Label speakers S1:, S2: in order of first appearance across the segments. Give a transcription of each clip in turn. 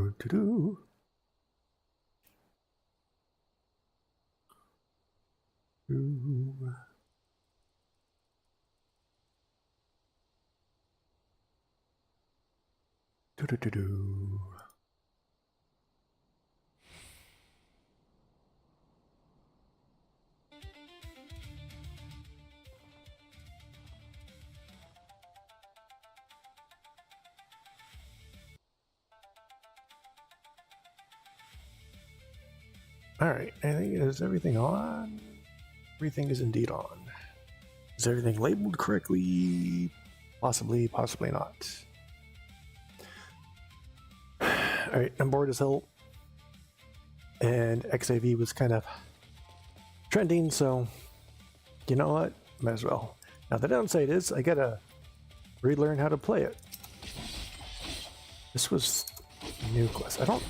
S1: Do-do-do. Ooh. Do-do-do-do. Alright, I think is everything on? Everything is indeed on. Is everything labeled correctly? Possibly, possibly not. Alright, I'm bored as hell. And XIV was kind of trending, so you know what? Might as well. Now the downside is I gotta relearn how to play it. This was a new class. I don't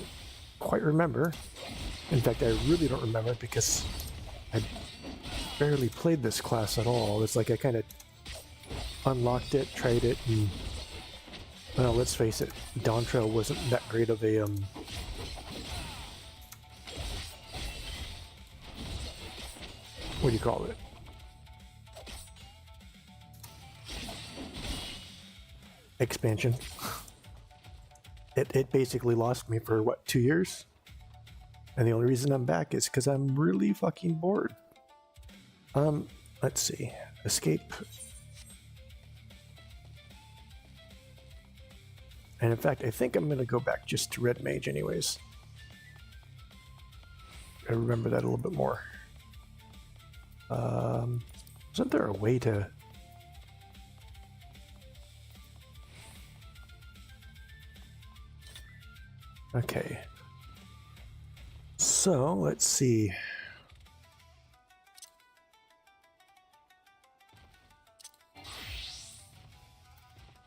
S1: quite remember. In fact, I really don't remember because I barely played this class at all. It's like I kind of unlocked it, tried it, and well, let's face it, Dawn Trail wasn't that great of a what do you call it? Expansion. It basically lost me for what, 2 years? And the only reason I'm back is because I'm really fucking bored. Let's see. Escape. And in fact, I think I'm gonna go back just to Red Mage anyways. I remember that a little bit more. Wasn't there a way to... Okay. So, let's see.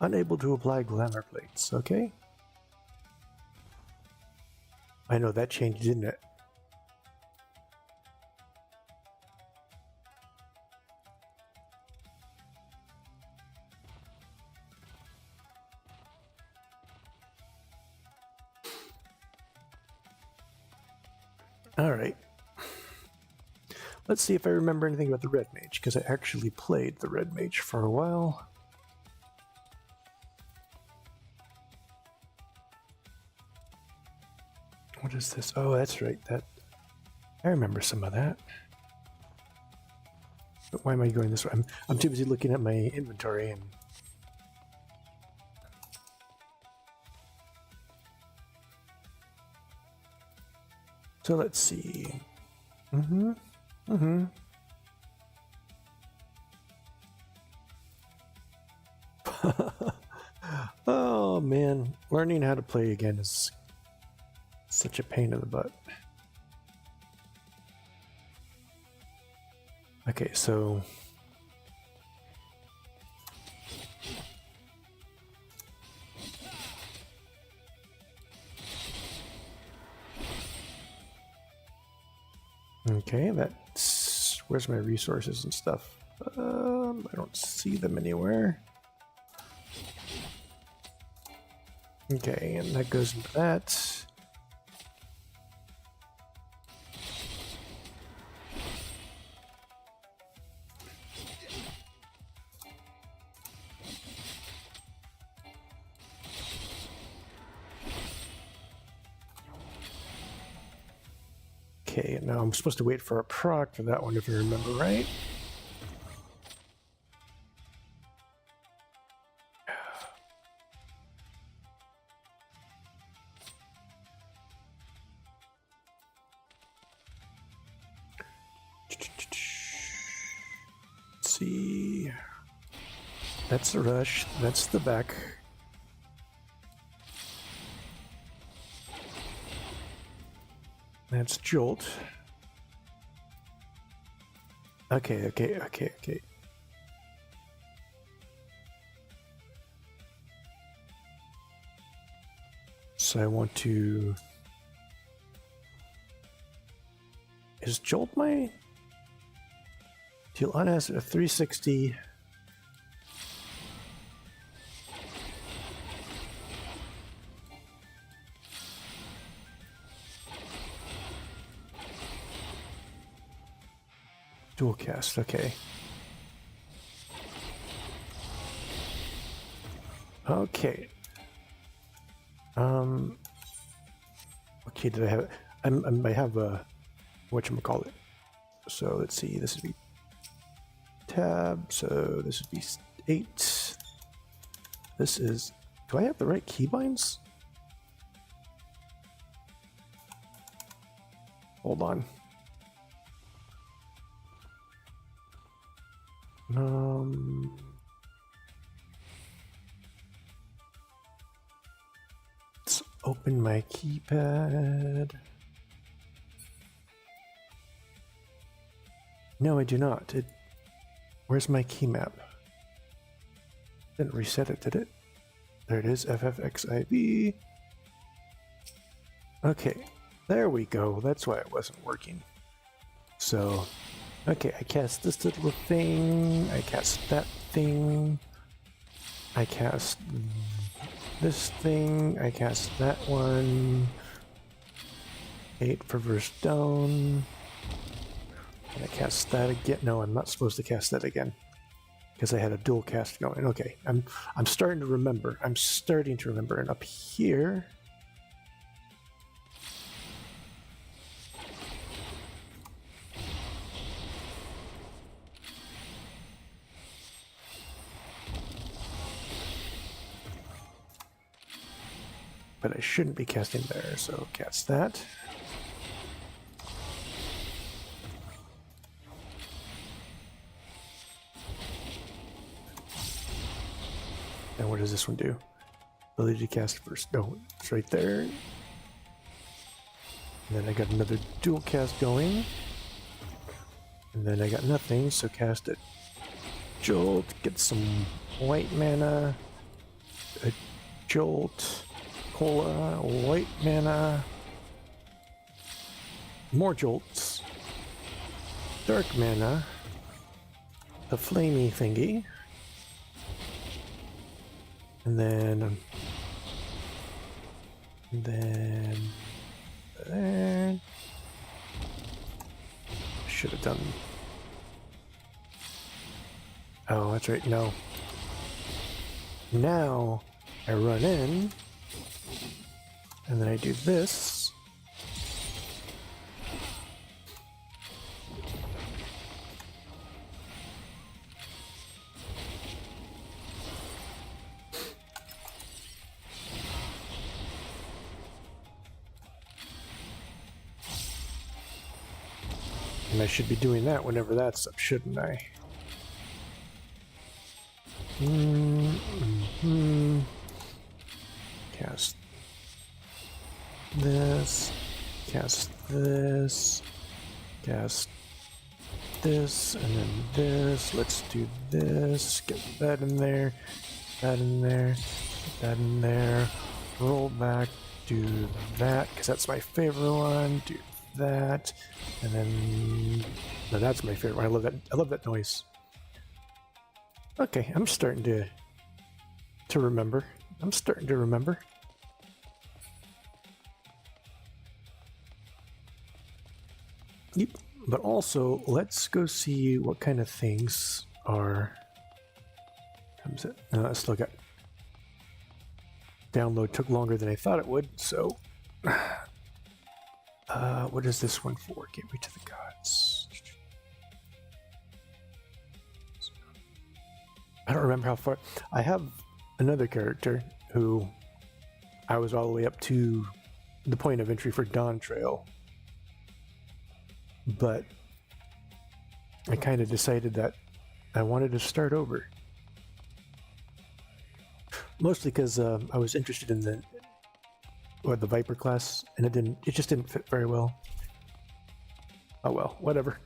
S1: Unable to apply glamour plates, okay? I know that changed, didn't it? Alright. Let's see if I remember anything about the Red Mage, because I actually played the Red Mage for a while. What is this? Oh, that's right. I remember some of that. But why am I going this way? I'm too busy looking at my inventory and... So let's see. Oh man, learning how to play again is such a pain in the butt. Okay, so... Okay, that's... Where's my resources and stuff? I don't see them anywhere. Okay, and that goes into that. Okay, now I'm supposed to wait for a proc for that one if I remember right. Let's see. That's the rush, that's the back. That's jolt. Okay. So I want to... Is jolt my... Deal unasked a 360... Dual cast, okay. Okay. Okay, did I have it? I have a whatchamacallit. So let's see, this would be tab, so this would be 8. This is, do I have the right keybinds? Hold on. Let's open my keypad. No, I do not. Where's my key map? Didn't reset it, did it? There it is, FFXIV. Okay, there we go. That's why it wasn't working. So, okay, I cast this little thing. I cast that thing. I cast this thing. I cast that one. 8 for verse down. And I cast that again. No, I'm not supposed to cast that again because I had a dual cast going. Okay, I'm starting to remember. I'm starting to remember. And up here, but I shouldn't be casting there. So cast that. And what does this one do? Ability to cast first. No, it's right there. And then I got another dual cast going. And then I got nothing, so cast it. Jolt, get some white mana. A Jolt, Cola, white mana. More Jolts. Dark mana. The flamey thingy. And then there. Should have done. Oh, that's right. No. Now I run in, and then I do this. And I should be doing that whenever that's up, shouldn't I? Cast this, cast this, cast this, and then this. Let's do this, get that in there, that in there, that in there. Roll back, do that, because that's my favorite one. Do that, and then no, that's my favorite one. I love that. I love that noise. Okay, I'm starting to remember. I'm starting to remember. Yep. But also, let's go see what kind of things are. Comes it? I still got. Download took longer than I thought it would. So, what is this one for? Gateway to the Gods. I don't remember how far. I have another character who I was all the way up to the point of entry for Dawn Trail, but I kind of decided that I wanted to start over. Mostly because I was interested in the Viper class, and it just didn't fit very well. Oh well, whatever.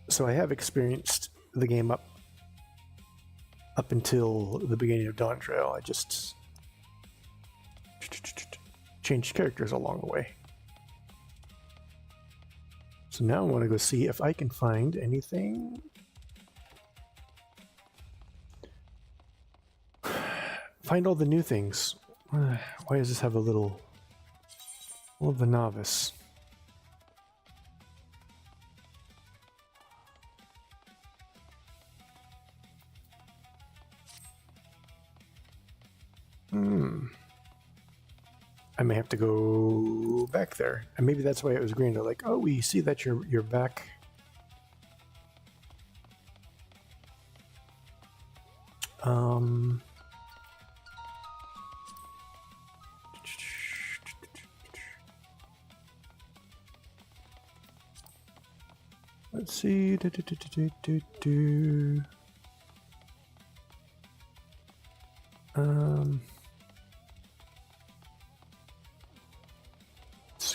S1: So I have experienced the game up until the beginning of Dawn Trail. I just changed characters along the way. So now I want to go see if I can find anything. Find all the new things. Why does this have a little of a novice? I may have to go back there. And maybe that's why it was green. They're like, oh, we see that you're back. Let's see. Let's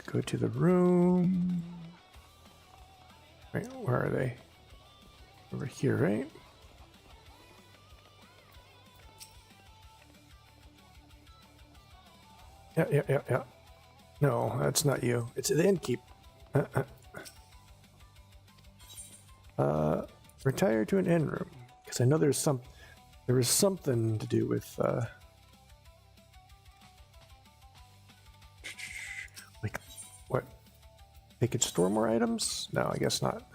S1: go to the room. Wait, where are they? Over here, right? Yeah. No, that's not you. It's the innkeep. Retire to an inn room, because I know there was something to do with like what? They could store more items? No, I guess not.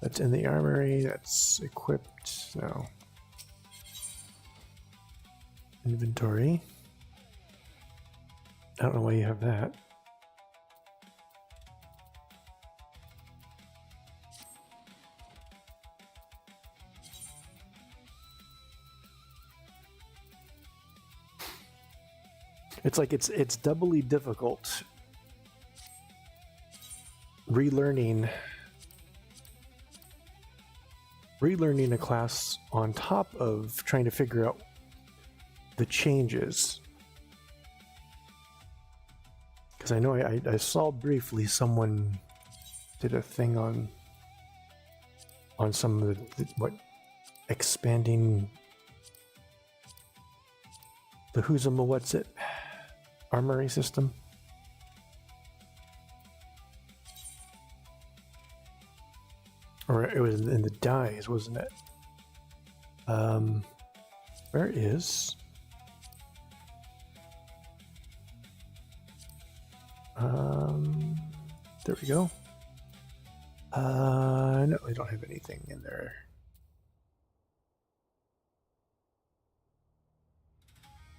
S1: That's in the armory. That's equipped. No. Inventory. I don't know why you have that. It's like it's doubly difficult relearning a class on top of trying to figure out the changes. Because I know I saw briefly someone did a thing on some of the expanding the who's and the what's it armory system. Or it was in the dies, wasn't it? Where is there we go. No, I don't have anything in there.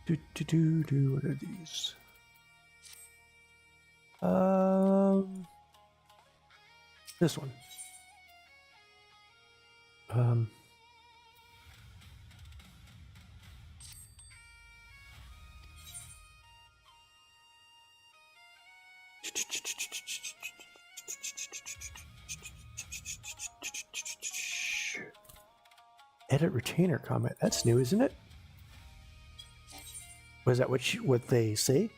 S1: What are these? This one. Edit retainer comment. That's new, isn't it? Was that what they say?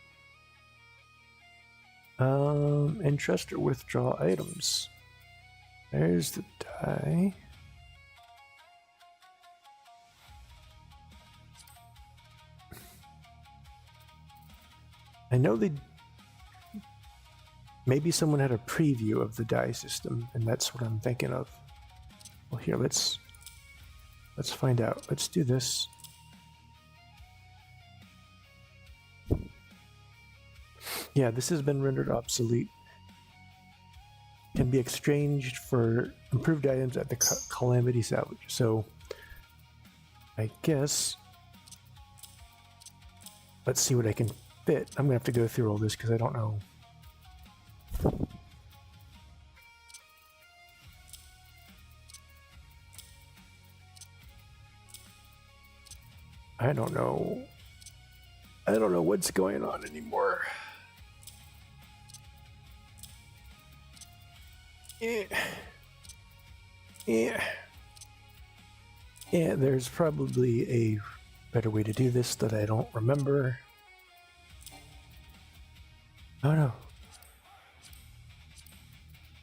S1: Entrust or withdraw items. There's the die. I know maybe someone had a preview of the die system, and that's what I'm thinking of. Well, here, let's find out. Let's do this. Yeah, this has been rendered obsolete. Can be exchanged for improved items at the Calamity Salvage. So, I guess let's see what I can fit. I'm gonna have to go through all this because I don't know. I don't know what's going on anymore. Yeah, there's probably a better way to do this that I don't remember. Oh no.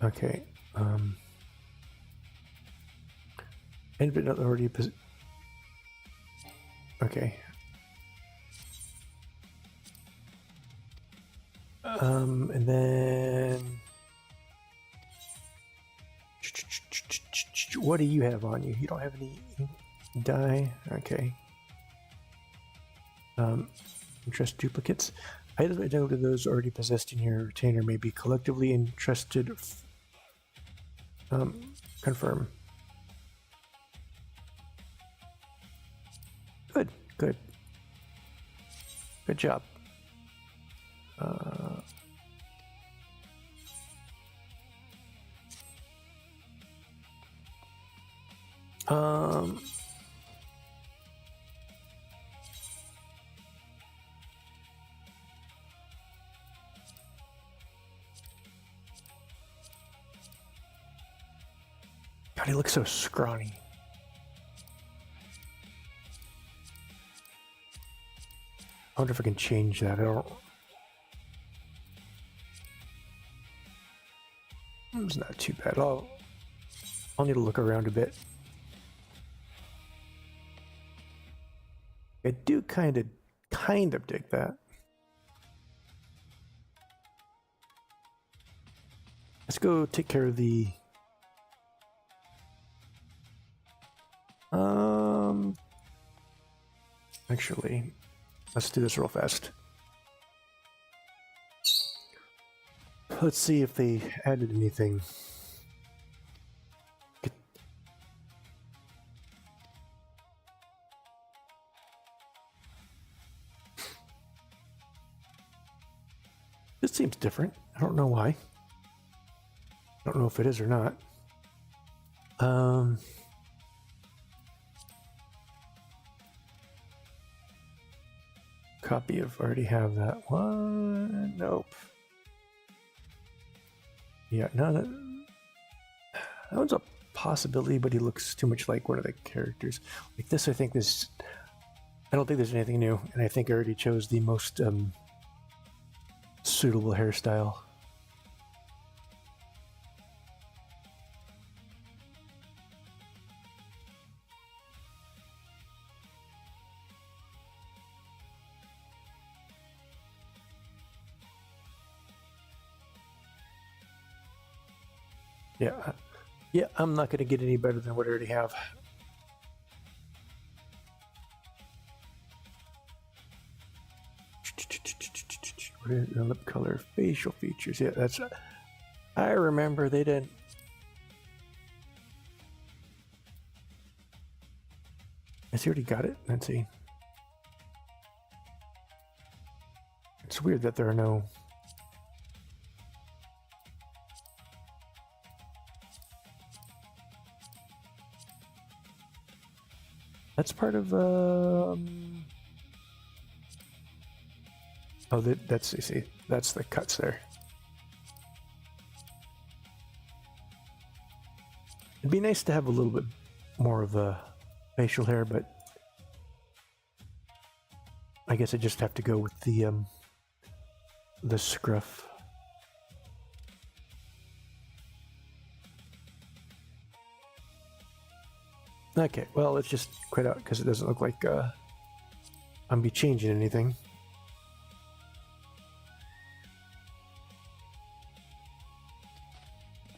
S1: Okay. Infinite already. Okay. And then what do you have on you? You don't have any die? Okay. Entrust duplicates. Items identical to those already possessed in your retainer may be collectively entrusted. Confirm. Good. Good job. God, he looks so scrawny. I wonder if I can change that. I don't. It's not too bad. I'll need to look around a bit. I do kind of dig that. Let's go take care of the actually, let's do this real fast. Let's see if they added anything. This seems different. I don't know why. I don't know if it is or not. Copy of already have that one. Nope. Yeah, no, that one's a possibility, but he looks too much like one of the characters. Like this, I don't think there's anything new, and I think I already chose the most suitable hairstyle. Yeah, I'm not going to get any better than what I already have. Lip color, facial features. Yeah, that's. I remember they didn't. Has he already got it? Let's see. It's weird that there are no. That's part of oh, that's you see, that's the cuts there. It'd be nice to have a little bit more of a facial hair, but I guess I just have to go with the scruff. Okay, well, let's just quit out because it doesn't look like I'm be changing anything.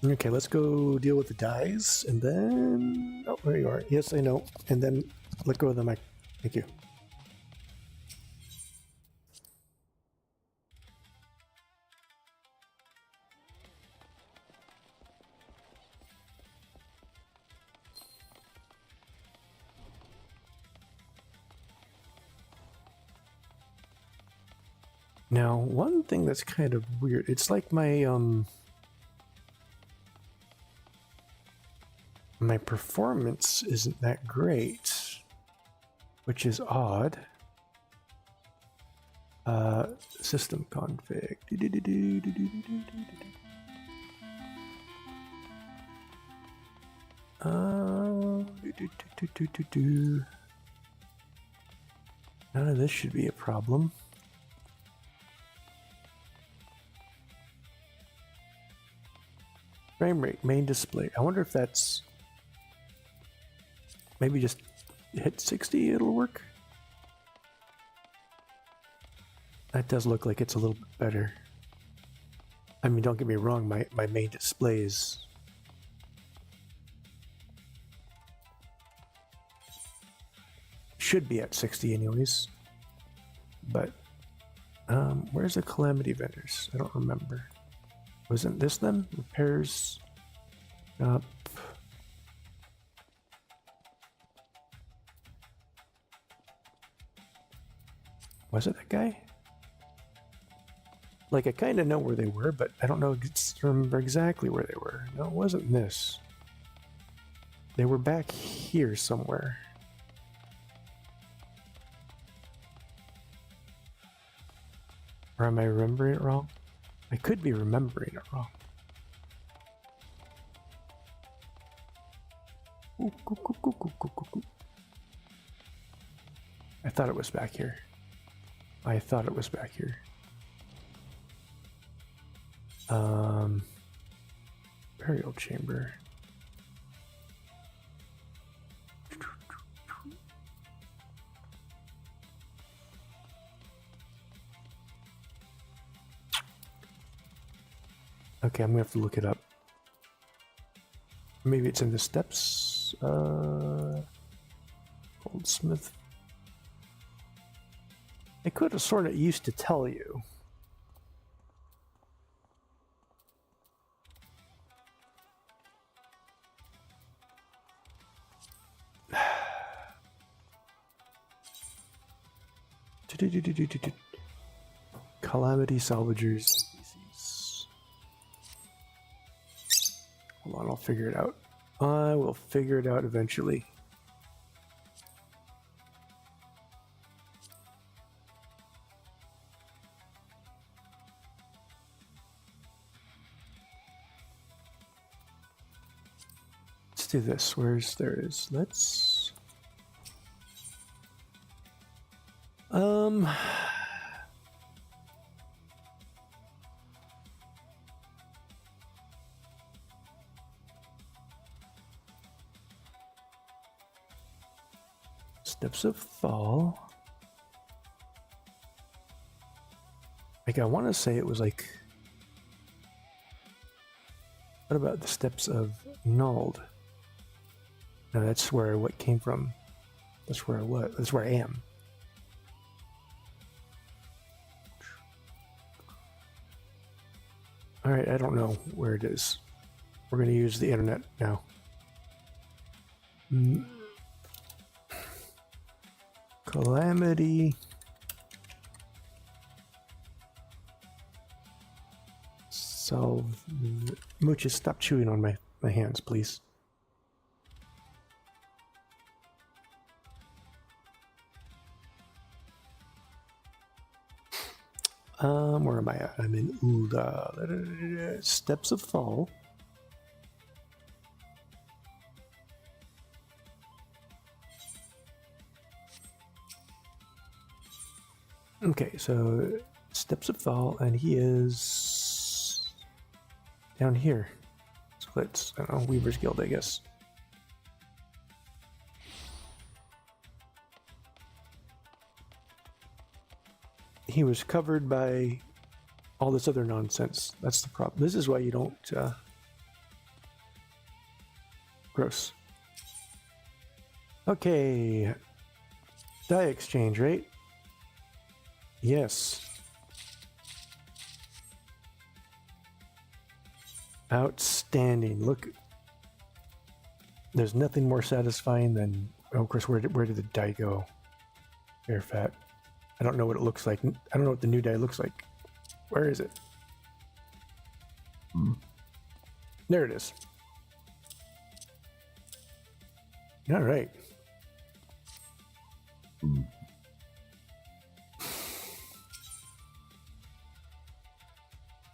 S1: Okay, let's go deal with the dyes, and then... Oh, there you are. Yes, I know. And then let go of the mic. Thank you. Now, one thing that's kind of weird, it's like my my performance isn't that great, which is odd. System config. None of this should be a problem. Frame rate, main display. I wonder if that's maybe just hit 60, it'll work. That does look like it's a little bit better. I mean, don't get me wrong, my main display is should be at 60 anyways. But where's the calamity vendors? I don't remember. Wasn't this them? Repairs up. Was it that guy? Like, I kind of know where they were, but I don't know, remember exactly where they were. No, it wasn't this. They were back here somewhere. Or am I remembering it wrong? I could be remembering it wrong. Ooh, I thought it was back here. I thought it was back here. Burial chamber. Okay, I'm gonna have to look it up. Maybe it's in the steps. Goldsmith. I could have sort of used to tell you. Calamity Salvagers NPCs. Hold on, I'll figure it out. I will figure it out eventually. Let's do this. Where's there is? Let's Steps of Fall. Like, I want to say it was like, what about the Steps of Nulled? No, that's where what came from. That's where I was. That's where I am. All right, I don't know where it is. We're going to use the internet now. Calamity Mooches, stop chewing on my hands, please. Where am I at? I'm in Ulda. Steps of Fall. Okay, so Steps of Fall, and he is down here. So let's, I don't know, Weaver's Guild, I guess. He was covered by all this other nonsense. That's the problem. This is why you don't, gross. Okay. Die exchange, right? Yes. Outstanding. Look. There's nothing more satisfying than, oh, of course, where did the die go? Air fat. I don't know what it looks like. I don't know what the new die looks like. Where is it? There it is. All right.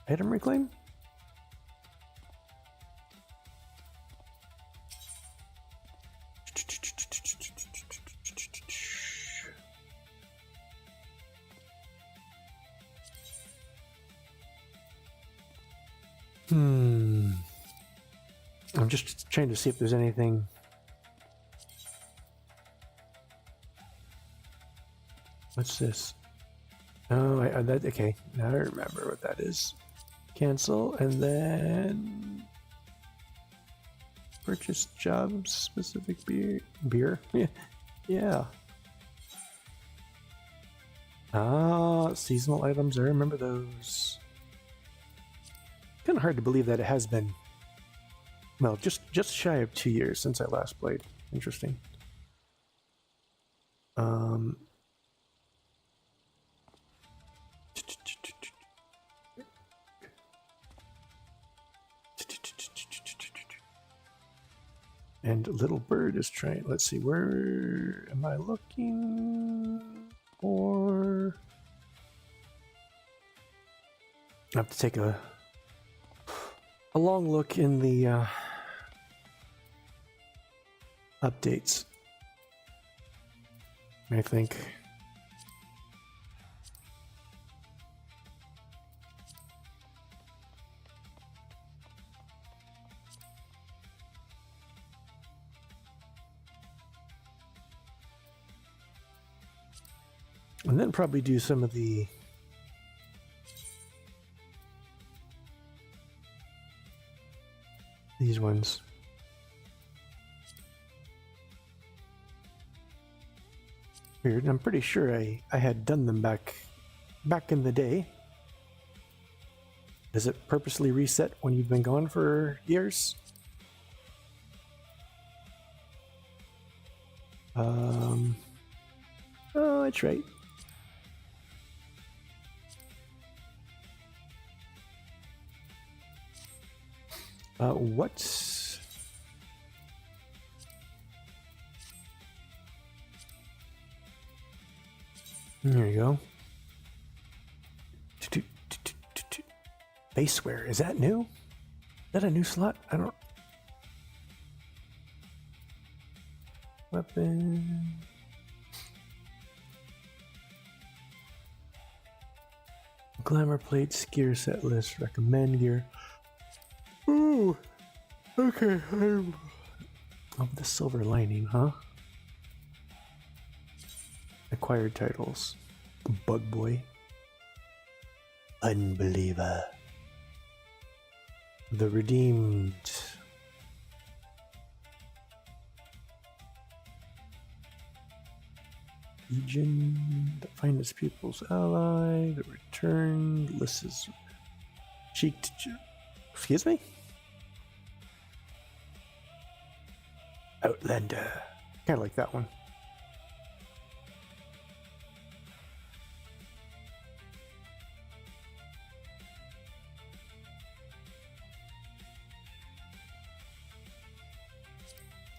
S1: Item reclaim? I'm just trying to see if there's anything. What's this? Oh, okay. Now I remember what that is. Cancel, and then purchase job specific beer. Yeah. Ah, seasonal items. I remember those. Kind of hard to believe that it has been, well, just shy of 2 years since I last played. Interesting. And Little Bird is trying. Let's see, where am I looking for? I have to take a long look in the updates, I think. And then probably do some of these ones. Weird. I'm pretty sure I had done them back in the day. Does it purposely reset when you've been gone for years? Oh, that's right. What's... There you go. Baseware, is that new? Is that a new slot? I don't... Weapon... Glamour plates, gear set list, recommend gear. Ooh, okay. Oh, the silver lining, huh? Acquired titles. Bug Boy. Unbeliever. The Redeemed. Legion. The finest pupil's ally. The Returned. Lys's cheek to cheek. Excuse me? Outlander. Kind of like that one.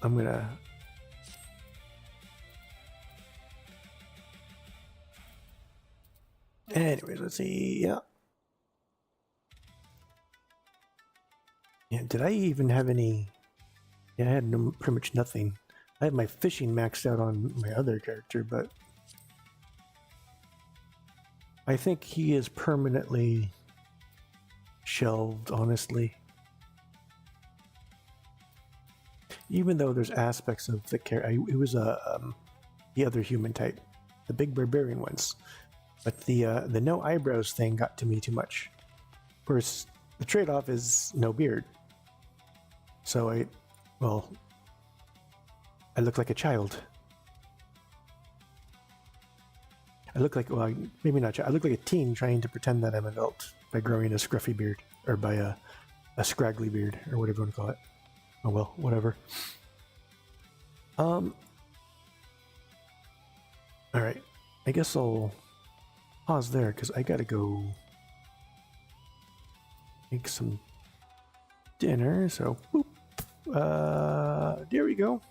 S1: I'm gonna... Anyways, let's see. Yeah. Yeah, did I even have any... Yeah, I had pretty much nothing. I had my fishing maxed out on my other character, but... I think he is permanently shelved, honestly. Even though there's aspects of the character... It was the other human type. The big barbarian ones. But the no eyebrows thing got to me too much. Of course, the trade-off is no beard. So I look like a child. I look like, well, maybe not child. I look like a teen trying to pretend that I'm an adult by growing a scruffy beard. Or by a scraggly beard, or whatever you want to call it. Oh well, whatever. Alright. I guess I'll pause there, because I gotta go make some dinner, so boop. There we go.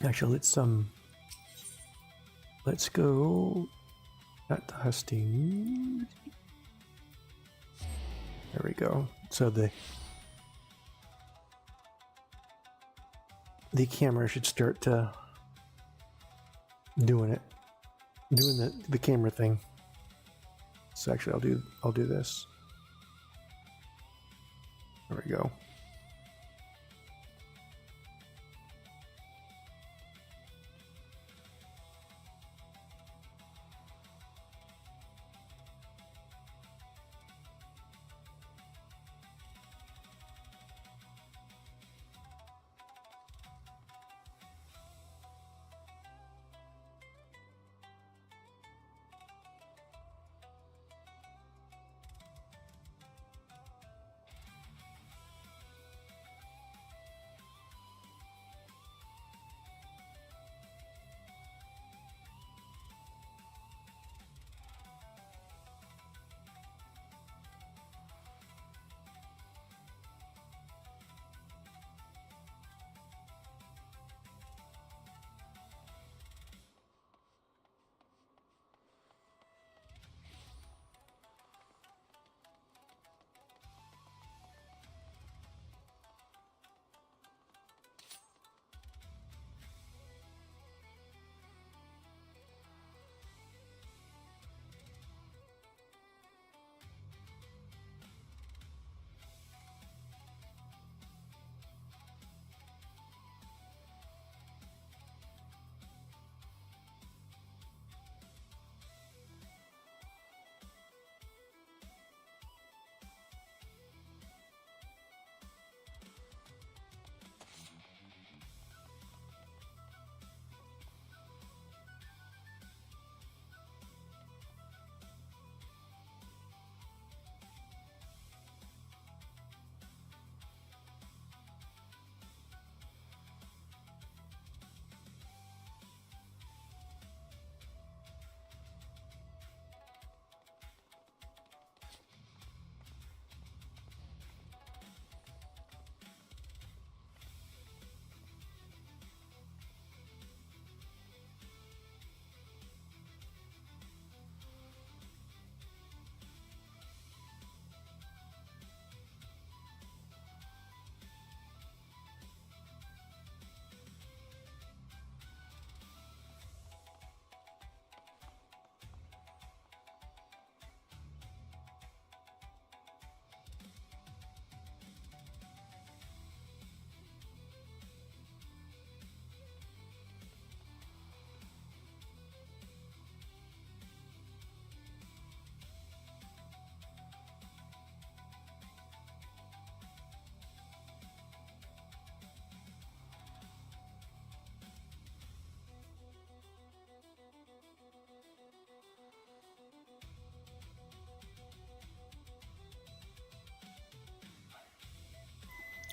S1: Actually, let's go at the hosting. There we go. So the camera should start doing the camera thing. So actually, I'll do this. There we go.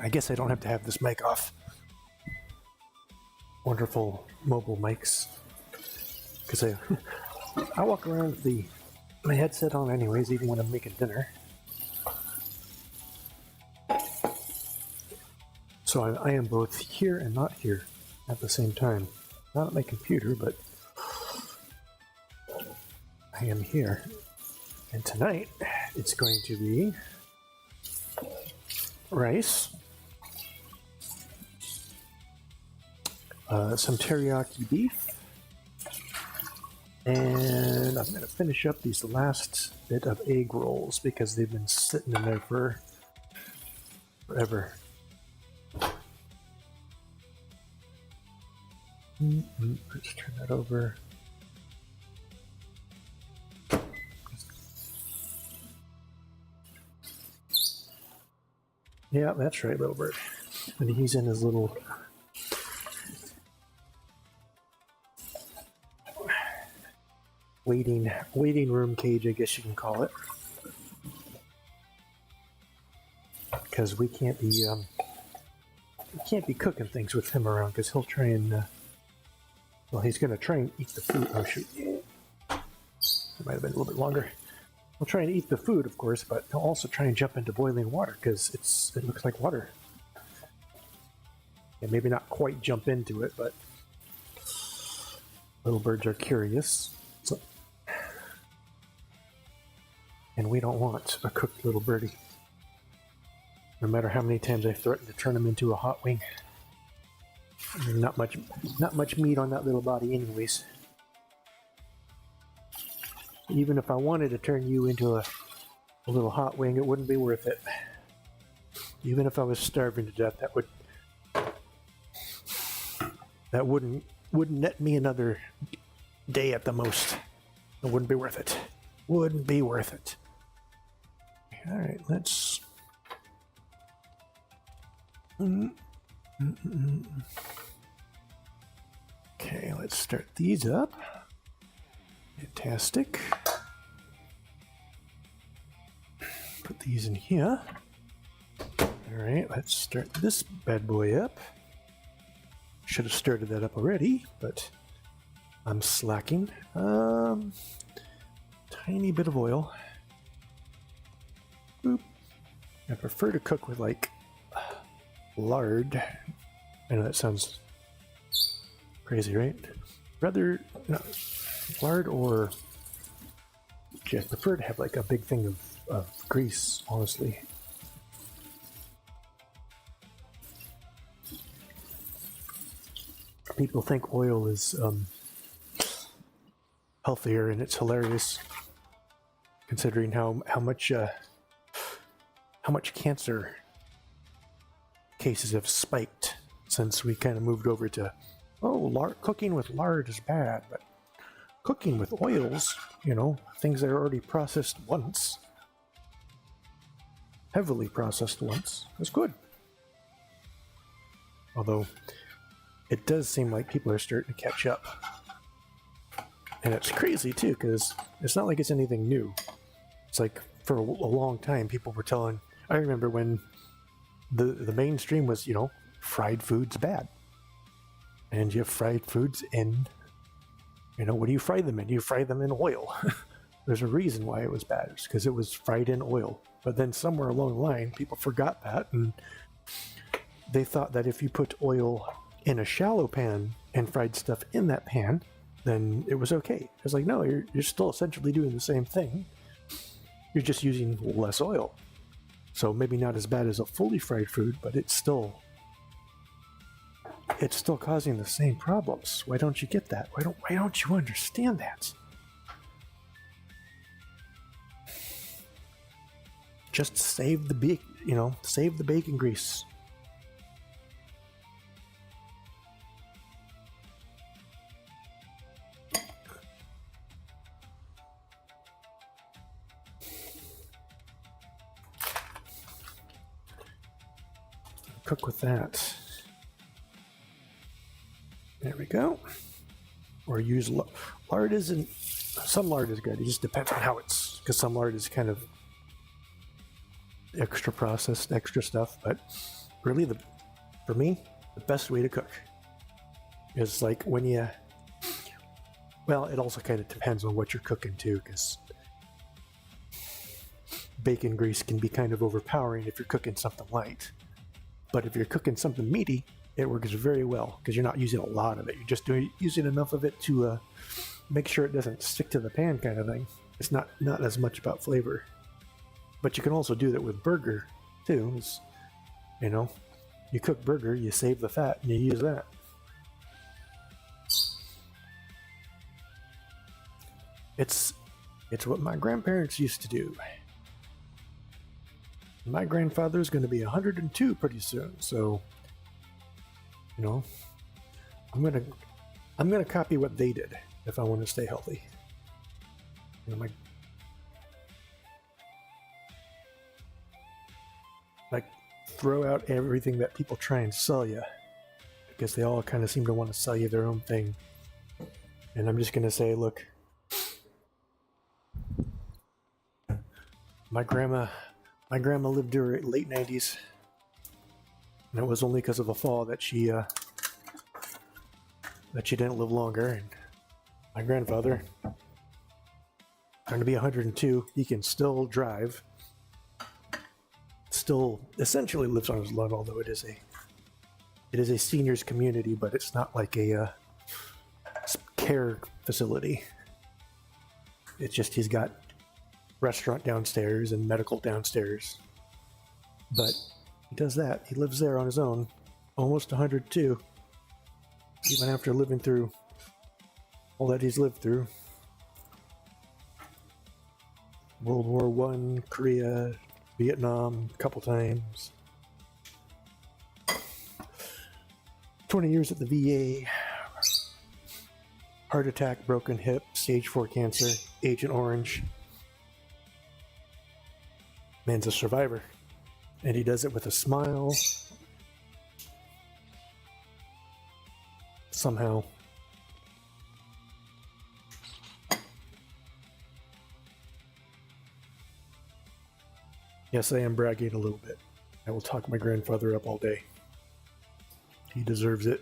S1: I guess I don't have to have this mic off. Wonderful mobile mics. Because I walk around with my headset on anyways, even when I'm making dinner. So I am both here and not here at the same time. Not at my computer, but I am here. And tonight, it's going to be rice, some teriyaki beef, and I'm going to finish up these last bit of egg rolls because they've been sitting in there for forever. Let's turn that over. Yeah, that's right, little bird. And he's in his little waiting room cage, I guess you can call it. Because we can't be cooking things with him around, because he'll try and well, he's gonna try and eat the food. Oh shoot, it might have been a little bit longer. He'll try and eat the food, of course, but he'll also try and jump into boiling water because it looks like water. And maybe not quite jump into it, but little birds are curious. So, and we don't want a cooked little birdie. No matter how many times I threaten to turn him into a hot wing. Not much meat on that little body anyways. Even if I wanted to turn you into a little hot wing, it wouldn't be worth it. Even if I was starving to death, that wouldn't net me another day at the most. It wouldn't be worth it. Wouldn't be worth it. All right, let's. Okay, let's start these up. Fantastic. Put these in here. Alright, let's start this bad boy up. Should have started that up already, but I'm slacking. Tiny bit of oil. Boop. I prefer to cook with like lard. I know that sounds crazy, right? Rather, no, lard or I prefer to have like a big thing of grease, honestly. People think oil is healthier, and it's hilarious considering how much cancer cases have spiked since we kind of moved over to cooking with lard is bad, but cooking with oils, things that are already processed once, heavily processed once, is good. Although it does seem like people are starting to catch up. And it's crazy too, because it's not like it's anything new. It's like for a long time people were telling, I remember when the mainstream was, fried food's bad. And you have fried foods in, what do you fry them in? You fry them in oil. There's a reason why it was bad. It's because it was fried in oil. But then somewhere along the line, people forgot that, and they thought that if you put oil in a shallow pan and fried stuff in that pan, then it was okay. It's like, no, you're still essentially doing the same thing. You're just using less oil. So maybe not as bad as a fully fried food, but it's still causing the same problems. Why don't you get that? Why don't you understand that? Just save the bacon grease. Cook with that. There we go. Or use lard isn't. Some lard is good. It just depends on how it's, because some lard is kind of extra processed, extra stuff. But really, for me, the best way to cook is like when you, well, it also kind of depends on what you're cooking too, because bacon grease can be kind of overpowering if you're cooking something light. But if you're cooking something meaty, it works very well because you're not using a lot of it. You're just using enough of it to make sure it doesn't stick to the pan, kind of thing. It's not as much about flavor. But you can also do that with burger too. You know, you cook burger, you save the fat, and you use that. It's what my grandparents used to do. My grandfather's going to be 102 pretty soon, so you know, I'm gonna copy what they did if I want to stay healthy. You know, like throw out everything that people try and sell you, because they all kind of seem to want to sell you their own thing. And I'm just gonna say, look, my grandma lived her late 90s, and it was only because of a fall that she didn't live longer. And my grandfather, going to be 102, he can still drive, still essentially lives on his lawn, although it is a seniors community, but it's not like a care facility. It's just he's got restaurant downstairs and medical downstairs, but he does that. He lives there on his own, almost 102, even after living through all that he's lived through. World War I, Korea, Vietnam, a couple times. 20 years at the VA. Heart attack, broken hip, stage 4 cancer, Agent Orange. Man's a survivor. And he does it with a smile. Somehow. Yes, I am bragging a little bit. I will talk my grandfather up all day. He deserves it.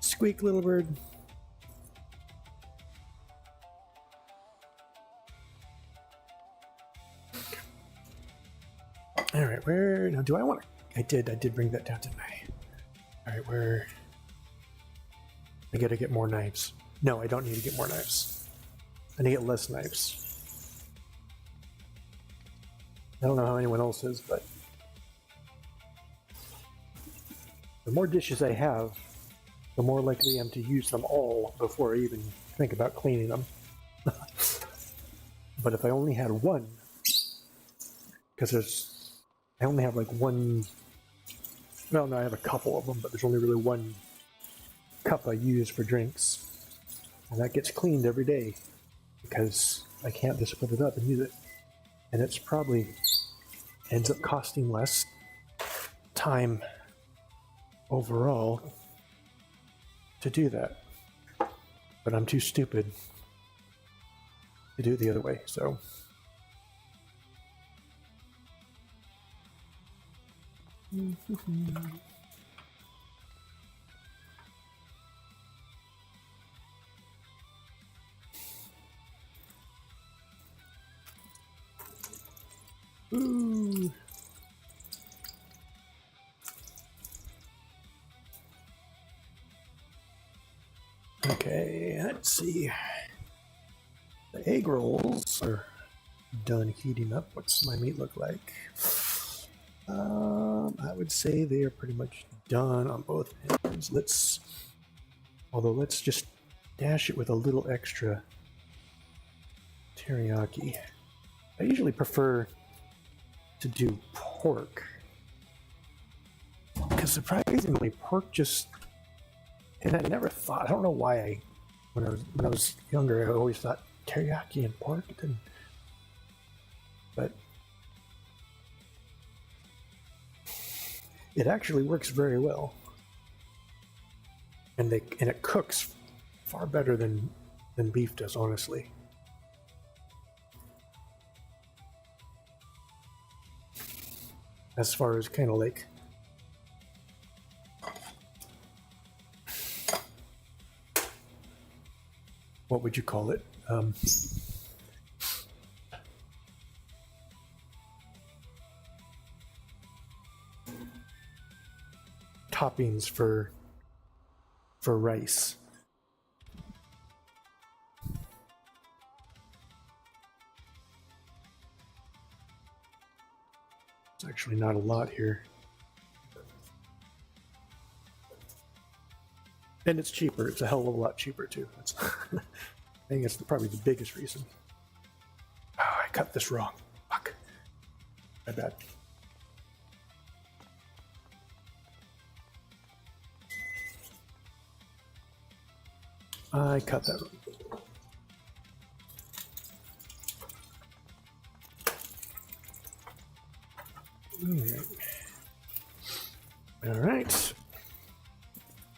S1: Squeak, little bird. All right, where now do I want to? I did bring that down, didn't I? All right, where? I gotta get more knives. No, I don't need to get more knives. I need to get less knives. I don't know how anyone else is, but the more dishes I have, the more likely I am to use them all before I even think about cleaning them. But if I only had one, because I only have like one, well, no, I have a couple of them, but there's only really one cup I use for drinks. And that gets cleaned every day because I can't just put it up and use it. And it's probably ends up costing less time overall to do that. But I'm too stupid to do it the other way, so. Ooh. Okay, let's see. The egg rolls are done heating up. What's my meat look like? I would say they are pretty much done on both ends. Let's just dash it with a little extra teriyaki. I usually prefer to do pork, because surprisingly pork just, and I never thought, I don't know why when I was younger, I always thought teriyaki and pork, it It actually works very well. And it cooks far better than beef does, honestly. As far as kind of like what would you call it? Toppings for rice. It's actually not a lot here. And it's cheaper. It's a hell of a lot cheaper too. That's I think it's probably the biggest reason. Oh, I cut this wrong. Fuck. My bad. I cut that wrong. All right.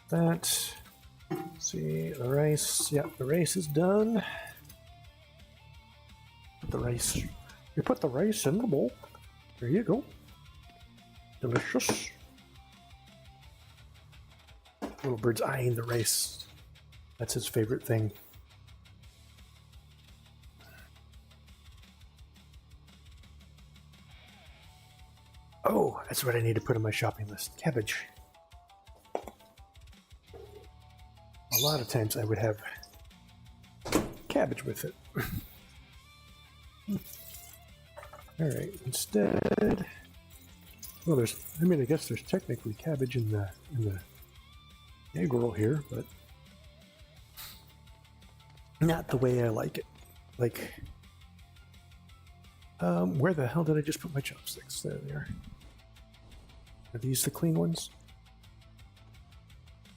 S1: That. Let's see the rice. Yep, the rice is done. Put the rice. You put the rice in the bowl. There you go. Delicious. Little bird's eyeing the rice. That's his favorite thing. Oh, that's what I need to put on my shopping list. Cabbage. A lot of times I would have cabbage with it. Alright, instead... Well, I guess there's technically cabbage in the egg roll here, but not the way I like it. Like, where the hell did I just put my chopsticks? There they are. Are these the clean ones?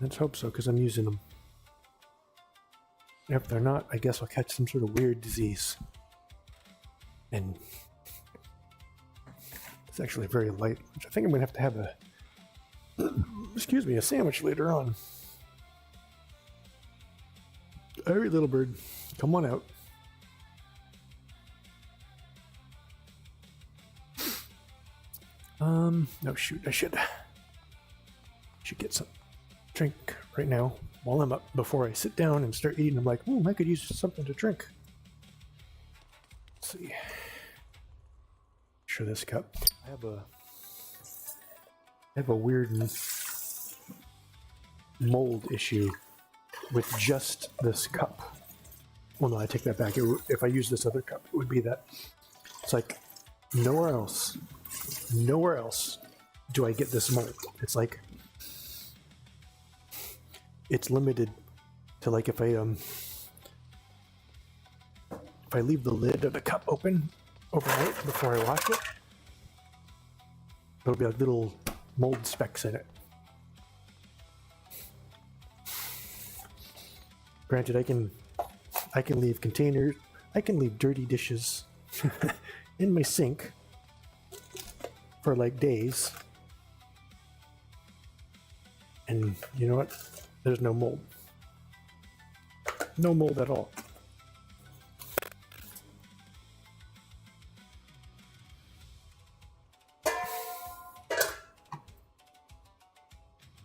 S1: Let's hope so, because I'm using them. If they're not, I guess I'll catch some sort of weird disease. And it's actually very light, which I think I'm going to have a sandwich later on. All right, little bird, come on out. No, shoot, I should get some drink right now while I'm up before I sit down and start eating. I'm like, I could use something to drink. Let's see. Sure, this cup. I have a weird mold issue with just this cup. Well, no, I take that back. If I use this other cup, it would be that. It's like nowhere else do I get this mold. It's like it's limited to, like, if I leave the lid of the cup open overnight before I wash it, there'll be like little mold specks in it. Granted, I can leave containers, I can leave dirty dishes in my sink for like days, and you know what? There's no mold. No mold at all.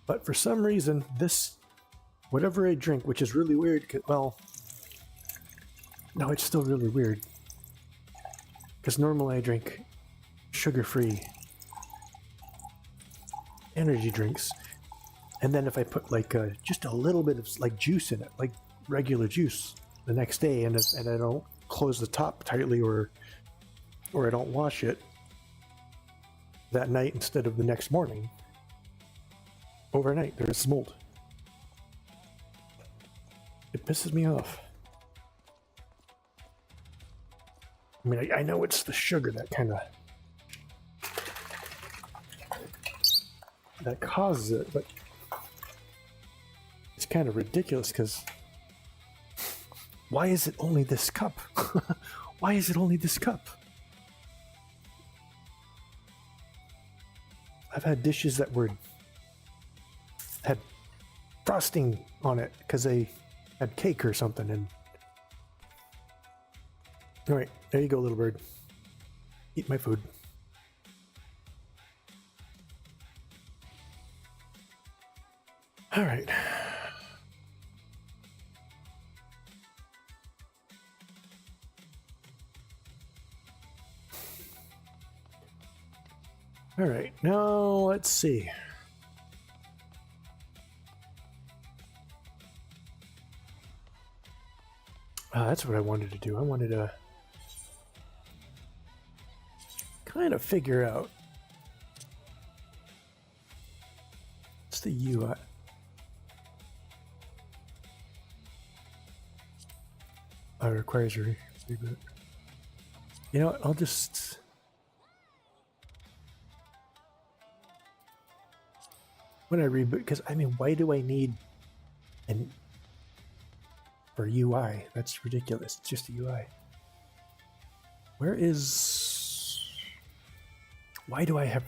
S1: But for some reason, whatever I drink, which is really weird, well, no, it's still really weird. Because normally I drink sugar-free energy drinks. And then if I put like just a little bit of like juice in it, like regular juice, the next day, and I don't close the top tightly or I don't wash it that night instead of the next morning, overnight there's mold. It pisses me off. I mean, I know it's the sugar that kind of that causes it, but it's kind of ridiculous because why is it only this cup? Why is it only this cup? I've had dishes that had frosting on it because they had cake or something. And all right, there you go, little bird. Eat my food. All right. All right, now let's see. That's what I wanted to do. I wanted to kind of figure out what's the UI. It requires a reboot. You know what? I'll just. When I reboot, because I mean, why do I need an for UI? That's ridiculous. It's just a UI. Where is? Why do I have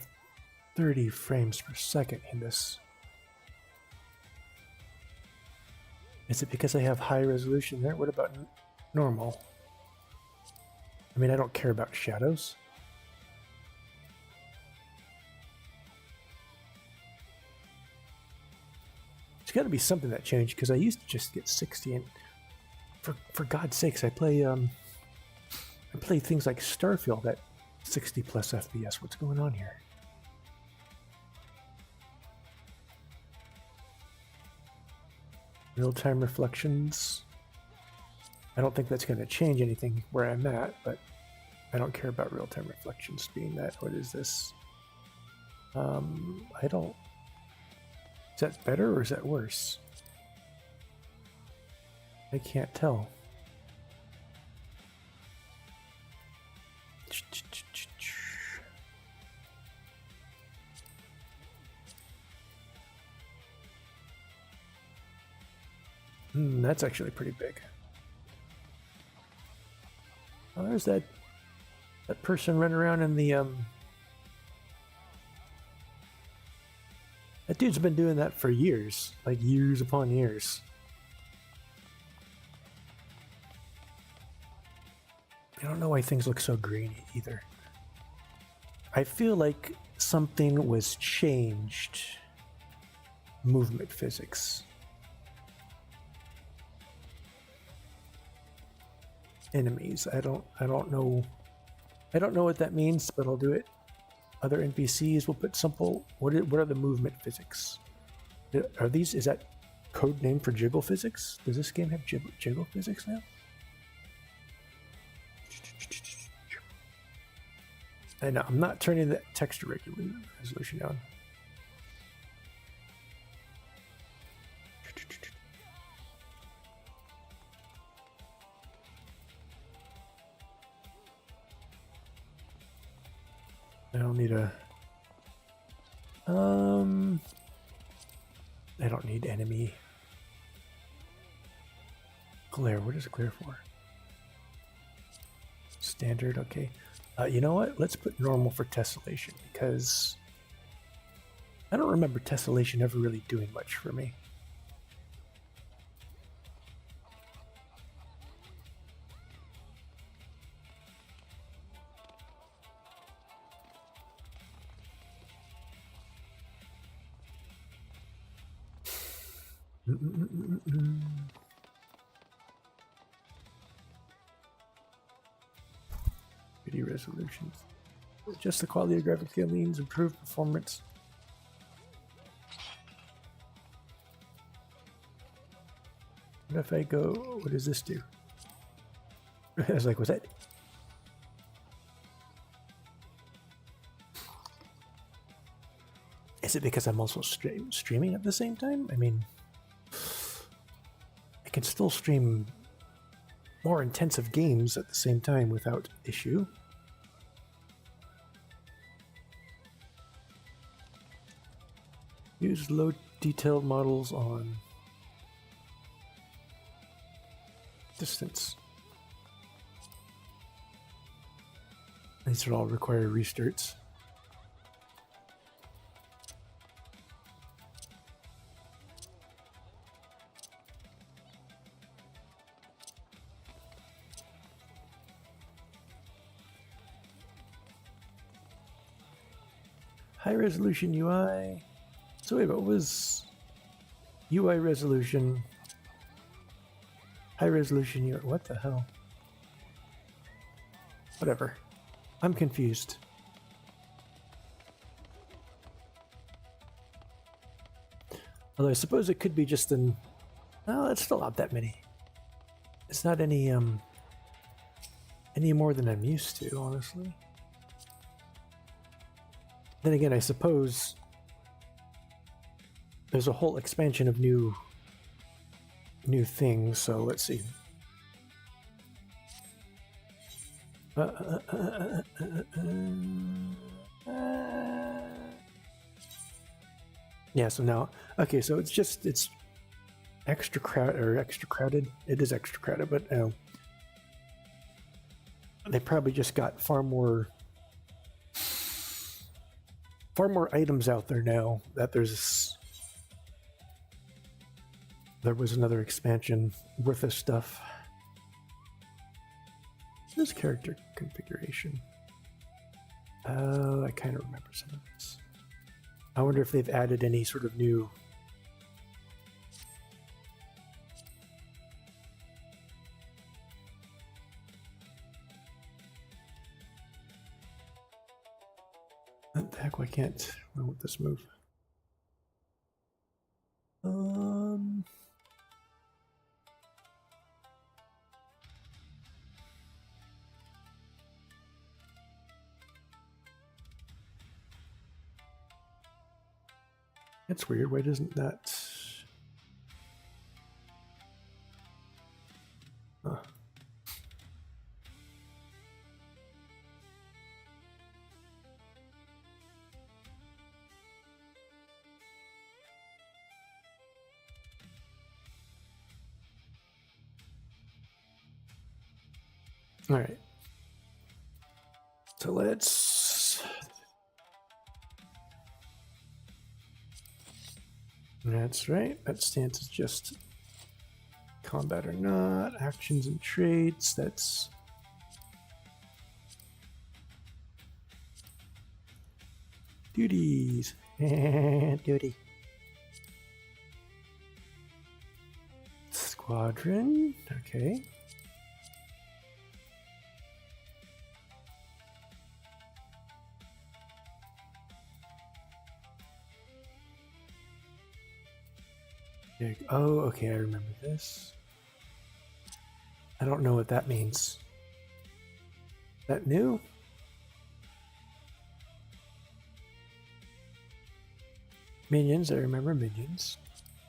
S1: 30 frames per second in this? Is it because I have high resolution there? What about normal? I mean, I don't care about shadows. There's got to be something that changed because I used to just get 60, and for God's sakes, I play things like Starfield at 60 plus FPS. What's going on here? Real-time reflections. I don't think that's going to change anything where I'm at, but I don't care about real-time reflections being that. What is this? I don't. Is that better or is that worse? I can't tell. That's actually pretty big. Oh, there's that person running around in the That dude's been doing that for years, like years upon years. I don't know why things look so grainy either. I feel like something was changed. Movement physics. Enemies. I don't know. I don't know what that means, but I'll do it. Other NPCs will put simple. What are the movement physics? Are these? Is that code name for jiggle physics? Does this game have jiggle physics now? I know I'm not turning the texture resolution down. I don't need a. I don't need enemy glare. What is glare for? Standard. Okay. You know what? Let's put normal for tessellation because I don't remember tessellation ever really doing much for me. Video resolutions. Just the quality of graphics means improved performance. What if I go? What does this do? I was like, was that? Is it because I'm also streaming at the same time? I mean, I can still stream more intensive games at the same time without issue. Use low detailed models on distance. These will all require restarts. High resolution UI. So wait, what was UI resolution? High resolution UI. What the hell? Whatever. I'm confused. Although I suppose it could be just an... Oh, it's still not that many. It's not any more than I'm used to, honestly. Then again, I suppose there's a whole expansion of new things, so let's see. Yeah, so now, okay, so it's extra crowded. It is extra crowded, but they probably just got far more items out there now that there was another expansion worth of stuff. This character configuration. I kind of remember some of this. I wonder if they've added any sort of new... What the heck, why can't I want this move? That's weird. Why doesn't that... Huh. All right. So let's... That's right. That stance is just combat or not, actions and traits. That's duties. Duty. Squadron. Okay. Oh, okay, I remember this. I don't know what that means. Is that new? Minions, I remember minions.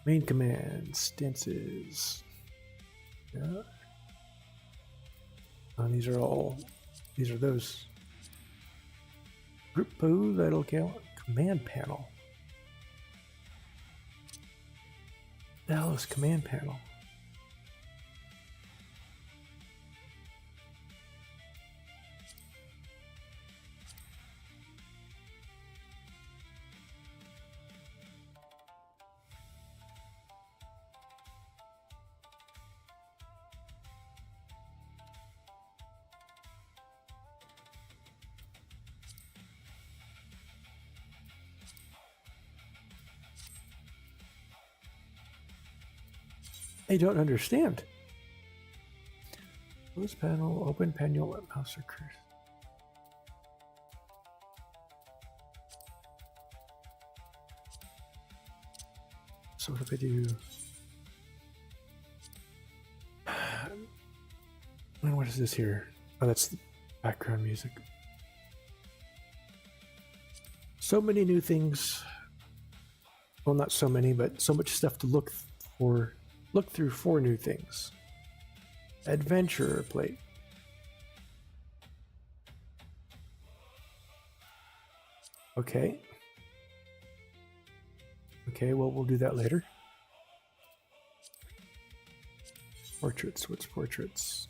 S1: Main command, stances. Yeah. Oh, these are those. Group pose, idle count, command panel. Dallas command panel. I don't understand. Close panel, open panel, let mouse or cursor. So what if I do? What is this here? Oh, that's the background music. So many new things. Well, not so many, but so much stuff to look through for new things. Adventurer plate. Okay. Okay, well, we'll do that later. Portraits, what's portraits?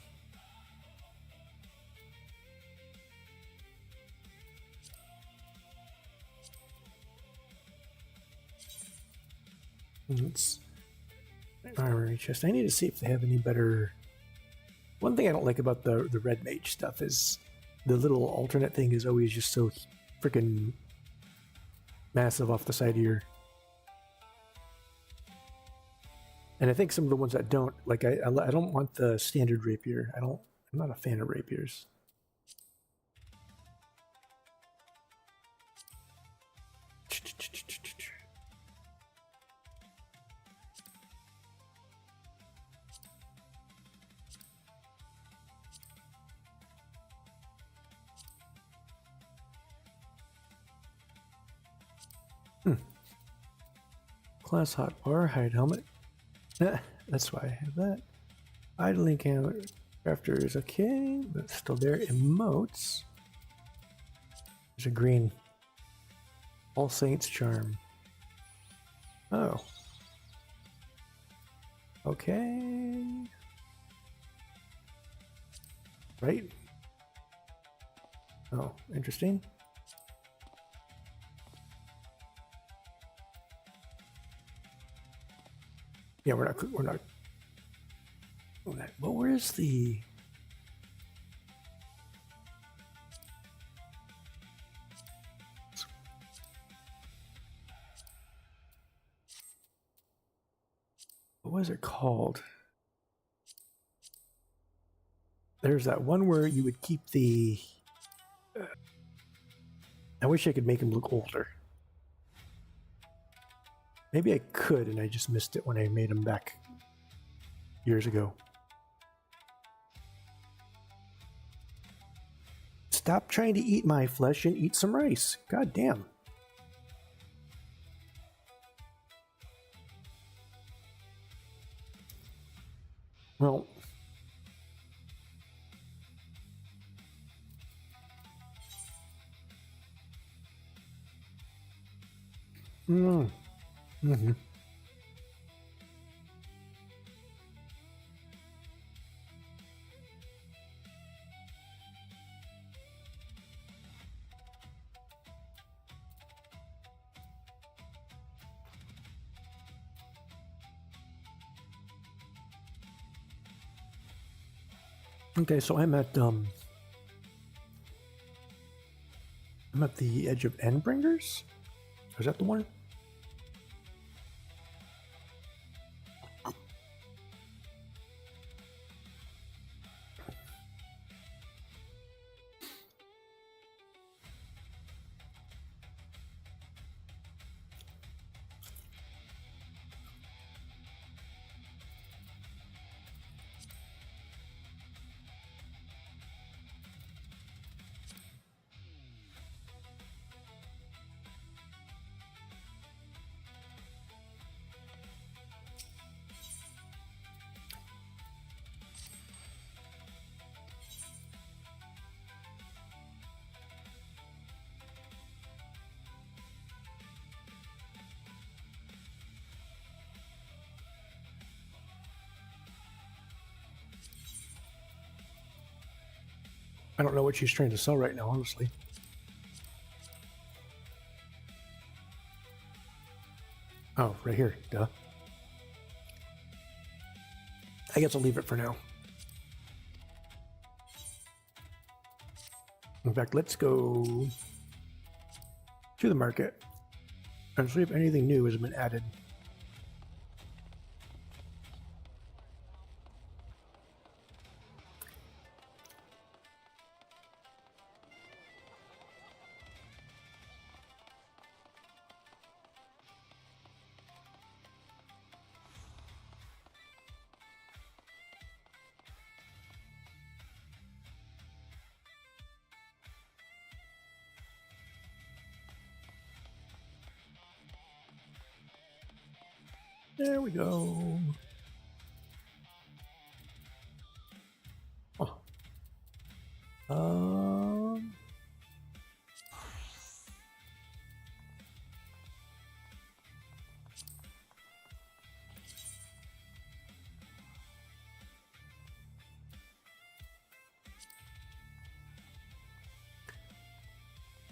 S1: It's armory chest. I need to see if they have any better... One thing I don't like about the red mage stuff is the little alternate thing is always just so freaking massive off the side of your. And I think some of the ones that don't, like I don't want the standard rapier. I'm not a fan of rapiers. Class hotbar, hide helmet. That's why I have that. Idling camera. Crafter is okay. That's still there. Emotes. There's a green. All Saints charm. Oh. Okay. Right? Oh, interesting. Yeah, we're not. Well, where's the? What was it called? There's that one where you would keep the. I wish I could make him look older. Maybe I could, and I just missed it when I made him back years ago. Stop trying to eat my flesh and eat some rice. God damn. Well, mm-hmm. Okay, so I'm at the edge of Endbringers. Is that the one? I don't know what she's trying to sell right now, honestly. Oh, right here. Duh. I guess I'll leave it for now. In fact, let's go to the market and see if anything new has been added. There we go. Oh.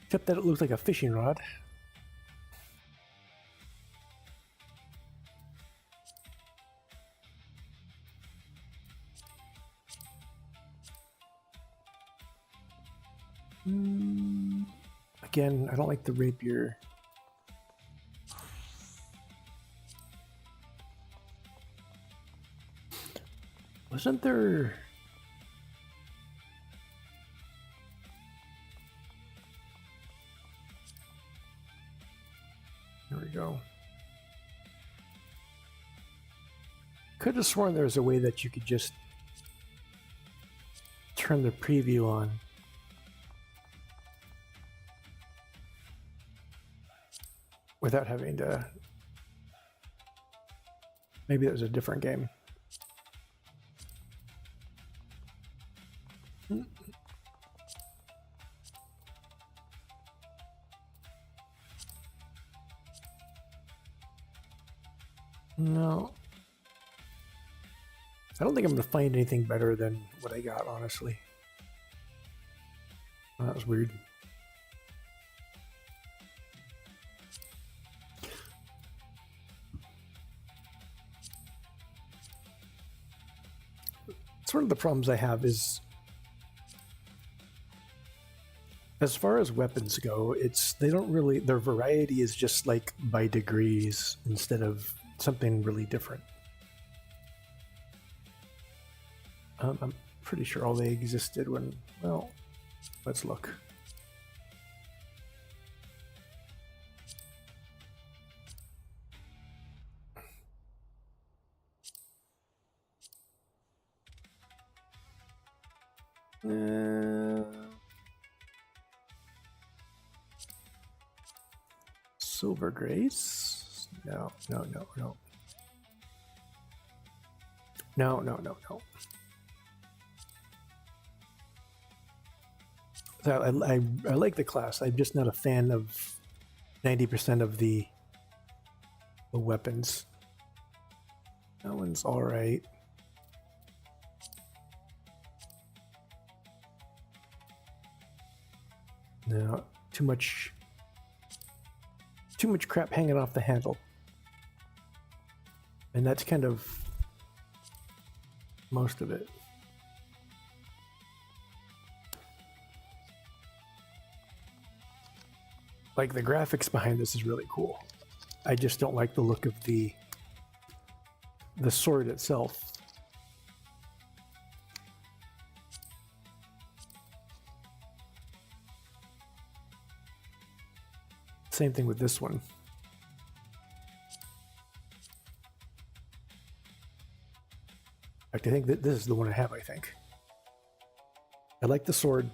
S1: Except that it looks like a fishing rod. Again, I don't like the rapier. Wasn't there... There we go. Could have sworn there was a way that you could just turn the preview on. Without having to... Maybe it was a different game. No. I don't think I'm going to find anything better than what I got, honestly. Oh, that was weird. It's one of the problems I have is, as far as weapons go, they don't really, their variety is just like by degrees instead of something really different. I'm pretty sure all they existed when, well, let's look. Silver Grace? No. No. So I like the class. I'm just not a fan of 90% of the weapons. That one's all right. No, too much crap hanging off the handle. And that's kind of most of it. Like, the graphics behind this is really cool. I just don't like the look of the sword itself. Same thing with this one. In fact, I think that this is the one I have, I think. I like the sword.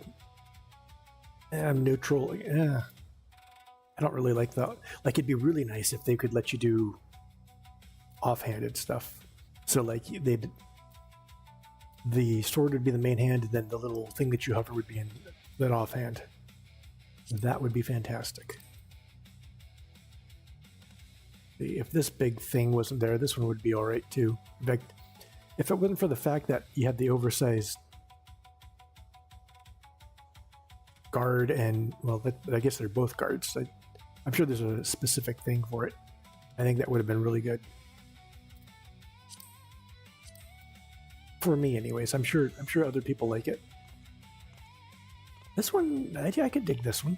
S1: I'm neutral. I don't really like that. Like, it'd be really nice if they could let you do offhanded stuff. So, like, the sword would be the main hand, and then the little thing that you hover would be in that offhand. That would be fantastic. If this big thing wasn't there, this one would be all right too. In fact, if it wasn't for the fact that you had the oversized guard and, well, I guess they're both guards. I'm sure there's a specific thing for it. I think that would have been really good. For me, anyways. I'm sure other people like it. This one, I could dig this one.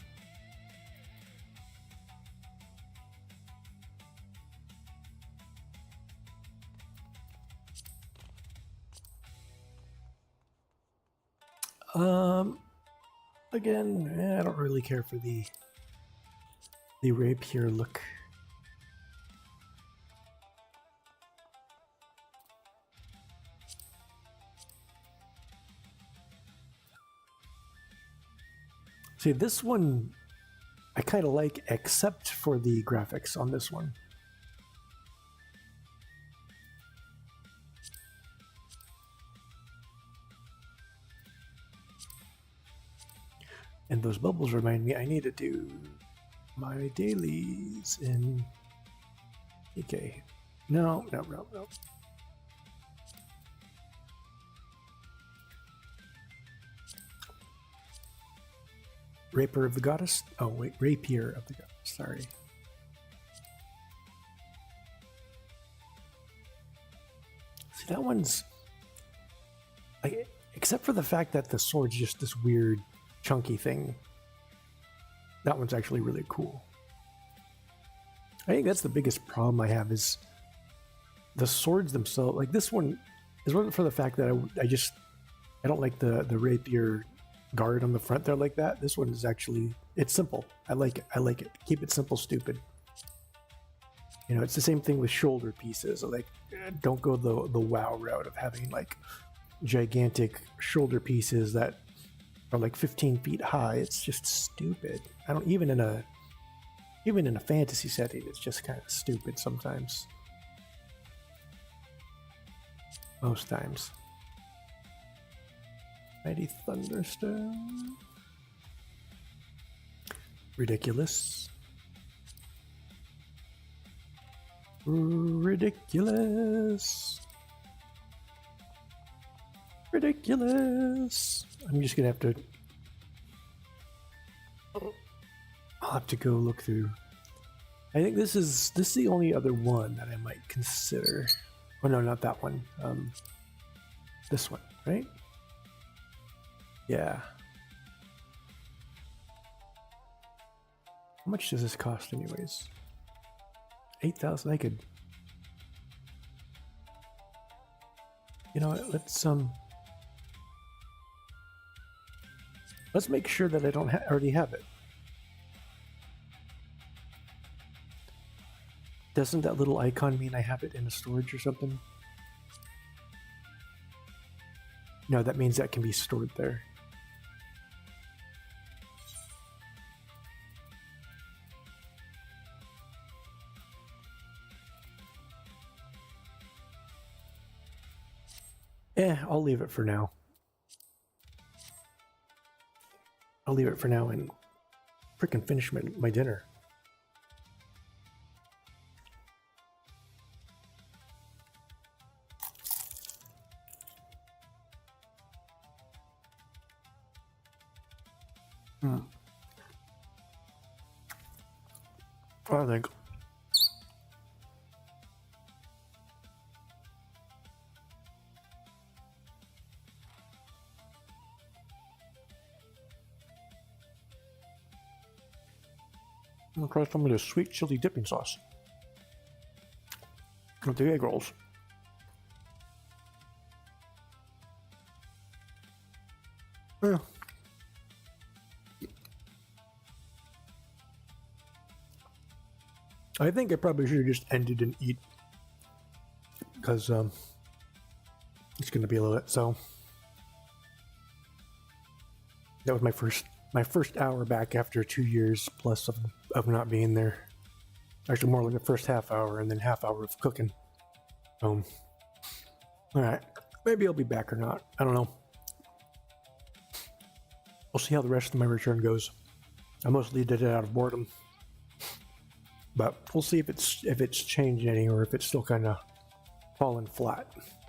S1: Again, I don't really care for the rapier look. See, this one I kind of like, except for the graphics on this one. And those bubbles remind me I need to do my dailies in PK. No. Rapier of the Goddess? Oh, wait, Rapier of the Goddess, sorry. See, that one's... except for the fact that the sword's just this weird chunky thing. That one's actually really cool. I think that's the biggest problem I have is the swords themselves. Like this one This wasn't for the fact that I don't like the rapier guard on the front there like that. This one is actually, it's simple. I like it. Keep it simple, stupid. You know, it's the same thing with shoulder pieces. Like, don't go the WoW route of having like gigantic shoulder pieces that are like 15 feet high. It's just stupid. I don't even in a fantasy setting, it's just kind of stupid sometimes. Most times. Mighty Thunderstone. Ridiculous. Ridiculous. Ridiculous. I'm just gonna have to. I'll have to go look through. I think this is the only other one that I might consider. Oh no, not that one. This one, right? Yeah. How much does this cost, anyways? 8,000. I could. You know what? Let's make sure that I don't already have it. Doesn't that little icon mean I have it in a storage or something? No, that means that can be stored there. I'll leave it for now. I'll leave it for now and frickin' finish my dinner. I think. I'm gonna try some of this sweet chili dipping sauce with the egg rolls. Yeah. I think I probably should have just ended and eat because it's going to be a little bit. So that was my first hour back after 2 years plus of not being there. Actually, more like the first half hour and then half hour of cooking. All right, maybe I'll be back or not. I don't know. We'll see how the rest of my return goes. I mostly did it out of boredom. But we'll see if it's changed any or if it's still kind of falling flat.